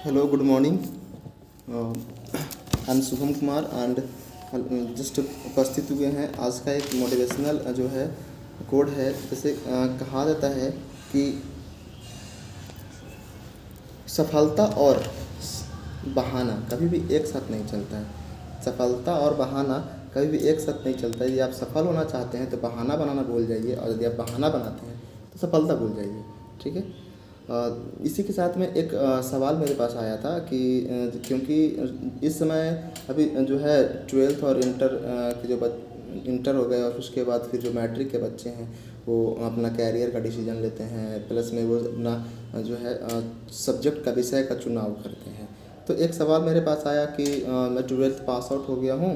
Hello, good morning. I'm Shubham Kumar and just उपस्थित हुए हैं। आज का एक मोटिवेशनल जो है कोड है। जैसे कहा जाता है कि सफलता और बहाना कभी भी एक साथ नहीं चलता है। सफलता और बहाना कभी भी एक साथ नहीं चलता है। यदि आप सफल होना चाहते हैं तो बहाना बनाना भूल जाइए, और यदि आप बहाना बनाते हैं तो सफलता भूल जाइए। ठीक है। इसी के साथ में एक सवाल मेरे पास आया था कि क्योंकि इस समय अभी जो है 12th और इंटर के जो इंटर हो गए, और उसके बाद फिर जो मैट्रिक के बच्चे हैं वो अपना कैरियर का डिसीजन लेते हैं, प्लस में वो अपना जो है सब्जेक्ट का विषय का चुनाव करते हैं। तो एक सवाल मेरे पास आया कि मैं 12th पास आउट हो गया हूँ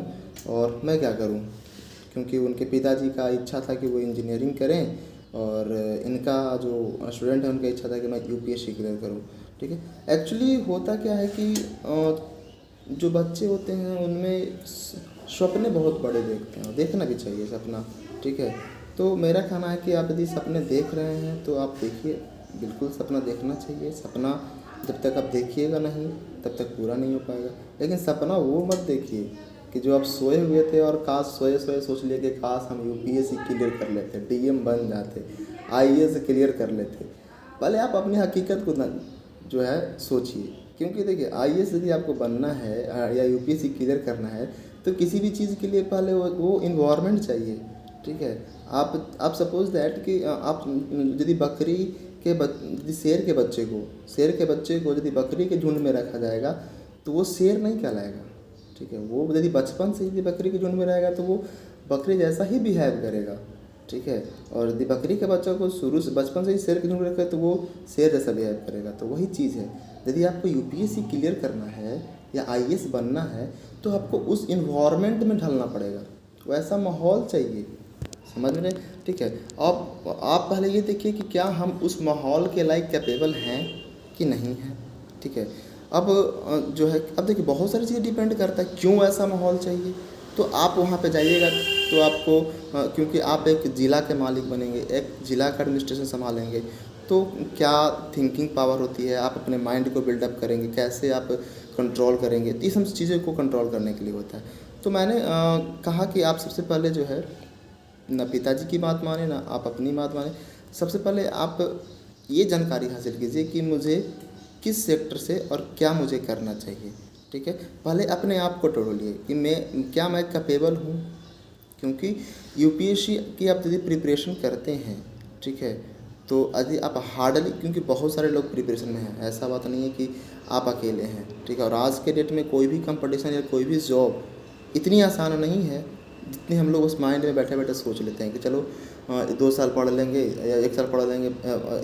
और मैं क्या करूँ, क्योंकि उनके पिताजी का इच्छा था कि वो इंजीनियरिंग करें, और इनका जो स्टूडेंट है उनका इच्छा था कि मैं यूपीएससी क्लियर करूं। ठीक है। एक्चुअली होता क्या है कि जो बच्चे होते हैं उनमें सपने बहुत बड़े देखते हैं, और देखना भी चाहिए सपना। ठीक है। तो मेरा कहना है कि आप यदि सपने देख रहे हैं तो आप देखिए, बिल्कुल सपना देखना चाहिए। सपना जब तक आप देखिएगा नहीं तब तक पूरा नहीं हो पाएगा। लेकिन सपना वो मत देखिए कि जो आप सोए हुए थे और काश सोए सोए सोच लिए कि काश हम यूपीएससी क्लियर कर लेते, डीएम बन जाते, आईएएस क्लियर कर लेते। पहले आप अपनी हकीकत को जो है सोचिए, क्योंकि देखिए आईएएस यदि आपको बनना है या यूपीएससी क्लियर करना है तो किसी भी चीज़ के लिए पहले वो इन्वायरमेंट चाहिए। ठीक है। आप सपोज दैट कि आप यदि बकरी के यदि शेर के बच्चे को यदि बकरी के झुंड में रखा जाएगा तो वो शेर नहीं कहलाएगा। ठीक है। वो यदि बचपन से यदि बकरी के झुंड में रहेगा तो वो बकरी जैसा ही बिहेव करेगा। ठीक है। और यदि बकरी के बच्चों को शुरू से बचपन से ही शेर के झुंड में रखे तो वो शेर जैसा बिहेव करेगा। तो वही चीज़ है, यदि आपको यूपीएससी क्लियर करना है या आईएएस बनना है तो आपको उस इन्वायरमेंट में ढलना पड़ेगा, वैसा माहौल चाहिए। समझ में रहे? ठीक है। अब आप पहले ये देखिए कि क्या हम उस माहौल के लायक कैपेबल हैं कि नहीं हैं। ठीक है। अब जो है, अब देखिए बहुत सारी चीज़ें डिपेंड करता है क्यों ऐसा माहौल चाहिए। तो आप वहाँ पे जाइएगा तो आपको क्योंकि आप एक ज़िला के मालिक बनेंगे, एक ज़िला का एडमिनिस्ट्रेशन संभालेंगे, तो क्या थिंकिंग पावर होती है, आप अपने माइंड को बिल्डअप करेंगे, कैसे आप कंट्रोल करेंगे, तो ये सब चीज़ें को कंट्रोल करने के लिए होता है। तो मैंने कहा कि आप सबसे पहले जो है ना पिताजी की बात माने ना आप अपनी बात माने। सबसे पहले आप ये जानकारी हासिल कीजिए कि मुझे किस सेक्टर से और क्या मुझे करना चाहिए। ठीक है। पहले अपने आप को टटोलिए कि मैं कैपेबल हूँ, क्योंकि यूपीएससी की आप यदि प्रिपरेशन करते हैं, ठीक है, तो यदि आप हार्डली, क्योंकि बहुत सारे लोग प्रिपरेशन में हैं, ऐसा बात नहीं है कि आप अकेले हैं। ठीक है। और आज के डेट में कोई भी कंपटीशन या कोई भी जॉब इतनी आसान नहीं है जितनी हम लोग उस माइंड में बैठे बैठे सोच लेते हैं कि चलो 2 साल पढ़ लेंगे या 1 साल पढ़ लेंगे,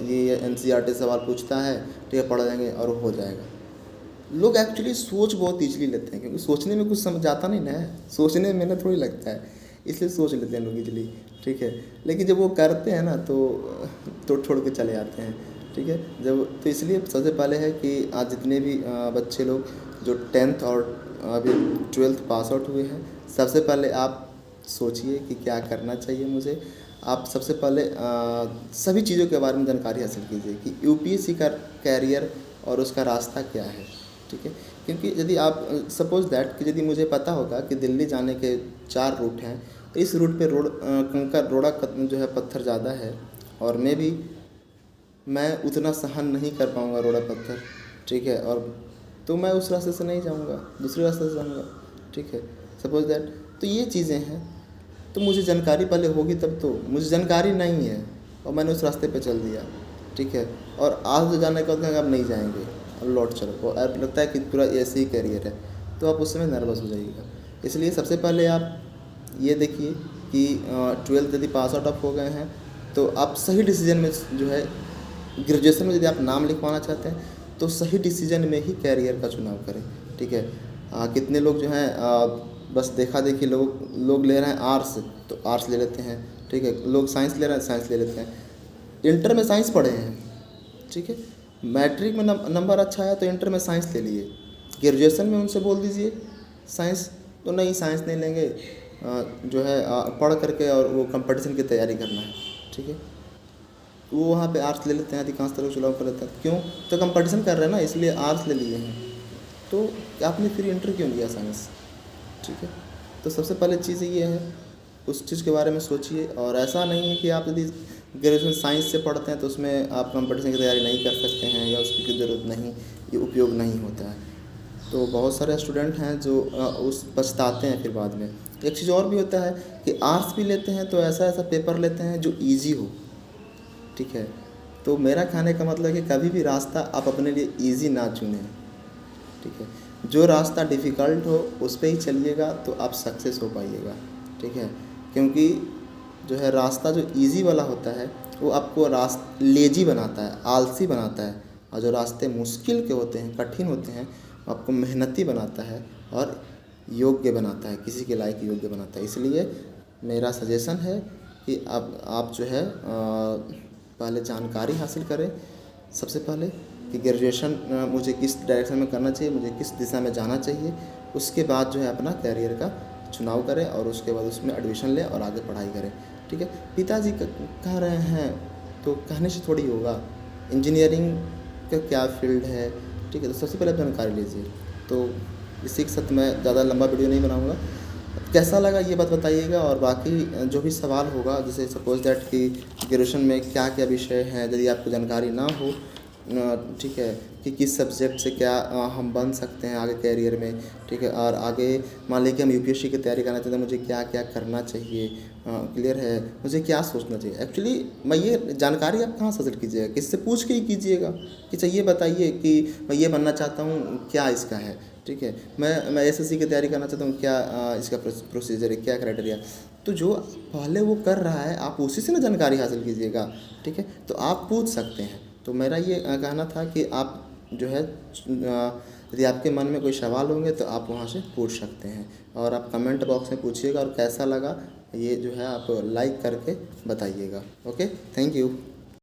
ये एनसीईआरटी सवाल पूछता है, ठीक है, पढ़ लेंगे और हो जाएगा। लोग एक्चुअली सोच बहुत ईजिली लेते हैं, क्योंकि सोचने में कुछ समझ आता नहीं ना है, सोचने में मेहनत थोड़ी लगता है, इसलिए सोच लेते हैं लोग ईजिली। ठीक है। लेकिन जब वो करते हैं ना तो तोड़ छोड़ के चले आते हैं। ठीक है। जब तो इसलिए सबसे पहले है कि आज जितने भी बच्चे लोग जो 10th और अभी 12th पास आउट हुए हैं, सबसे पहले आप सोचिए कि क्या करना चाहिए मुझे। आप सबसे पहले सभी चीज़ों के बारे में जानकारी हासिल कीजिए कि यूपीएससी का कैरियर और उसका रास्ता क्या है। ठीक है। क्योंकि यदि आप सपोज दैट कि यदि मुझे पता होगा कि दिल्ली जाने के 4 रूट हैं, तो इस रूट पे कंकर रोड़ा जो है पत्थर ज़्यादा है, और मैं उतना सहन नहीं कर पाऊँगा रोड़ा पत्थर। ठीक है। और तो मैं उस रास्ते से नहीं जाऊँगा, दूसरे रास्ते से जाऊँगा। ठीक है। सपोज दैट, तो ये चीज़ें हैं। तो मुझे जानकारी पहले होगी तब तो, मुझे जानकारी नहीं है और मैंने उस रास्ते पे चल दिया। ठीक है। और आज तो जाने का अब नहीं जाएंगे, अब लौट चलो, और लगता है कि पूरा ऐसे ही कैरियर है, तो आप उस समय नर्वस हो जाइएगा। इसलिए सबसे पहले आप ये देखिए कि 12th यदि पास आउट ऑफ हो गए हैं तो आप सही डिसीजन में जो है, ग्रेजुएशन में यदि आप नाम लिखवाना चाहते हैं तो सही डिसीजन में ही कैरियर का चुनाव करें। ठीक है। कितने लोग जो हैं बस देखा देखी लोग ले रहे हैं आर्ट्स तो आर्ट्स ले लेते हैं। ठीक है। लोग साइंस ले रहे हैं साइंस ले लेते हैं। इंटर में साइंस पढ़े हैं, ठीक है, मैट्रिक में नंबर अच्छा है तो इंटर में साइंस ले लिए, ग्रेजुएशन में उनसे बोल दीजिए साइंस, तो नहीं साइंस नहीं लेंगे, जो है पढ़ करके और वो कंपटीशन की तैयारी करना है। ठीक है। वो वहाँ पे आर्ट्स ले लेते हैं, अधिकांश तरह चुनाव कर लेते हैं। क्यों? तो कंपटीशन कर रहे हैं ना, इसलिए आर्ट्स ले लिए हैं। तो आपने फिर इंटर क्यों लिया साइंस? ठीक है, तो सबसे पहले चीज़ ये है, उस चीज़ के बारे में सोचिए। और ऐसा नहीं है कि आप यदि ग्रेजुएशन साइंस से पढ़ते हैं तो उसमें आप कंपटीशन की तैयारी नहीं कर सकते हैं या उसकी कोई ज़रूरत नहीं, ये उपयोग नहीं होता है। तो बहुत सारे स्टूडेंट हैं जो उस पछताते हैं फिर बाद में। एक चीज़ और भी होता है कि आर्ट्स भी लेते हैं तो ऐसा ऐसा पेपर लेते हैं जो ईजी हो। ठीक है, तो मेरा कहने का मतलब है कि कभी भी रास्ता आप अपने लिए ईजी ना चुनें। ठीक है, जो रास्ता डिफ़िकल्ट हो उस पे ही चलिएगा तो आप सक्सेस हो पाइएगा। ठीक है, क्योंकि जो है रास्ता जो इजी वाला होता है वो आपको लेजी बनाता है, आलसी बनाता है। और जो रास्ते मुश्किल के होते हैं, कठिन होते हैं, वो आपको मेहनती बनाता है और योग्य बनाता है, किसी के लायक योग्य बनाता है। इसलिए मेरा सजेशन है कि आप जो है पहले जानकारी हासिल करें सबसे पहले कि ग्रेजुएशन मुझे किस डायरेक्शन में करना चाहिए, मुझे किस दिशा में जाना चाहिए। उसके बाद जो है अपना कैरियर का चुनाव करें और उसके बाद उसमें एडमिशन लें और आगे पढ़ाई करें। ठीक है, पिताजी कह रहे हैं तो कहने से थोड़ी होगा। इंजीनियरिंग का क्या फील्ड है, ठीक है, तो सबसे पहले जानकारी लीजिए। तो इसी के साथ मैं ज़्यादा लंबा वीडियो नहीं बनाऊँगा। कैसा लगा ये बात बताइएगा, और बाकी जो भी सवाल होगा, जैसे सपोज़ दैट कि ग्रेजुएशन में क्या क्या विषय हैं, यदि आपको जानकारी ना हो, ठीक है, कि किस सब्जेक्ट से क्या हम बन सकते हैं आगे कैरियर में। ठीक है, और आगे मान लीजिए कि हम यूपीएससी की तैयारी करना चाहते हैं, मुझे क्या क्या करना चाहिए, क्लियर है, मुझे क्या सोचना चाहिए। एक्चुअली मैं ये जानकारी आप कहाँ से हासिल कीजिएगा, किससे पूछ के ही कीजिएगा कि चाहिए बताइए कि मैं ये बनना चाहता हूँ, क्या इसका है। ठीक है, मैं एसएससी की तैयारी करना चाहता हूँ, क्या इसका प्रोसीजर है, क्या क्राइटेरिया। तो जो पहले वो कर रहा है आप उसी से ना जानकारी हासिल कीजिएगा। ठीक है, तो आप पूछ सकते हैं। तो मेरा ये कहना था कि आप जो है यदि आपके मन में कोई सवाल होंगे तो आप वहाँ से पूछ सकते हैं, और आप कमेंट बॉक्स में पूछिएगा, और कैसा लगा ये जो है आप लाइक करके बताइएगा। Okay, thank you.